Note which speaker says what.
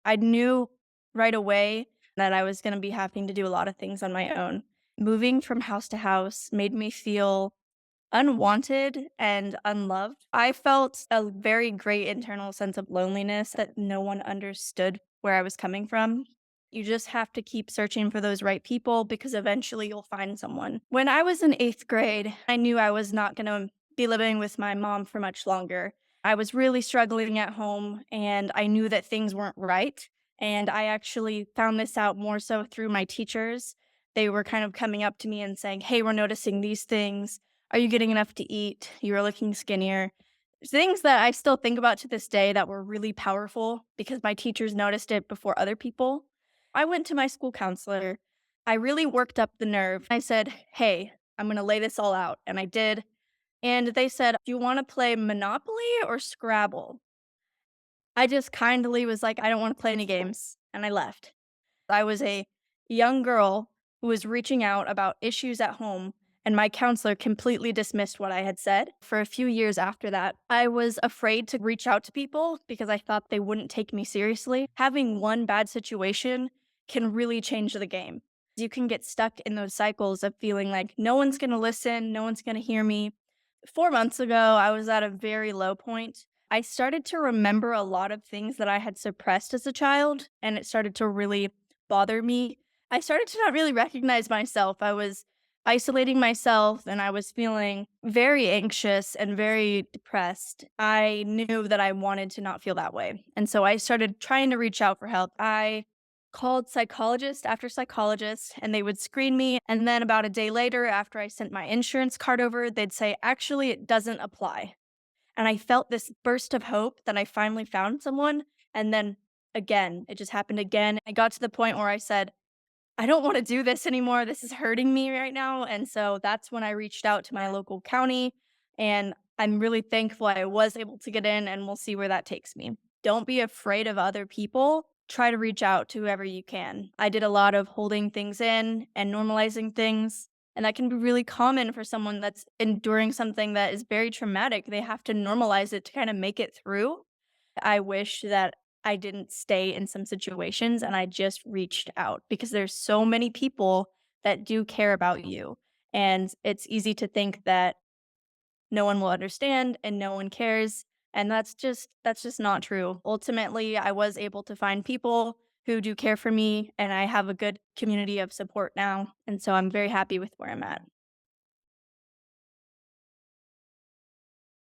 Speaker 1: I knew right away that I was gonna be having to do a lot of things on my own. Moving from house to house made me feel unwanted and unloved. I felt a very great internal sense of loneliness that no one understood where I was coming from. You just have to keep searching for those right people because eventually you'll find someone. When I was in 8th grade, I knew I was not going to be living with my mom for much longer. I was really struggling at home and I knew that things weren't right. And I actually found this out more so through my teachers. They were kind of coming up to me and saying, "Hey, we're noticing these things. Are you getting enough to eat? You're looking skinnier." Things that I still think about to this day that were really powerful because my teachers noticed it before other people. I went to my school counselor. I really worked up the nerve. I said, "Hey, I'm going to lay this all out." And I did. And they said, "Do you want to play Monopoly or Scrabble?" I just kindly was like, "I don't want to play any games." And I left. I was a young girl who was reaching out about issues at home, and my counselor completely dismissed what I had said. For a few years after that, I was afraid to reach out to people because I thought they wouldn't take me seriously. Having one bad situation can really change the game. You can get stuck in those cycles of feeling like no one's going to listen, no one's going to hear me. 4 months ago, I was at a very low point. I started to remember a lot of things that I had suppressed as a child, and it started to really bother me. I started to not really recognize myself. I was isolating myself and I was feeling very anxious and very depressed. I knew that I wanted to not feel that way. And so I started trying to reach out for help. I called psychologist after psychologist and they would screen me. And then about a day later, after I sent my insurance card over, they'd say, "Actually, it doesn't apply." And I felt this burst of hope that I finally found someone. And then again, it just happened again. I got to the point where I said, "I don't want to do this anymore. This is hurting me right now." And so that's when I reached out to my local county. And I'm really thankful I was able to get in, and we'll see where that takes me. Don't be afraid of other people. Try to reach out to whoever you can. I did a lot of holding things in and normalizing things. And that can be really common for someone that's enduring something that is very traumatic. They have to normalize it to kind of make it through. I wish that I didn't stay in some situations and I just reached out because there's so many people that do care about you. And it's easy to think that no one will understand and no one cares. And that's just not true. Ultimately, I was able to find people who do care for me and I have a good community of support now. And so I'm very happy with where I'm at.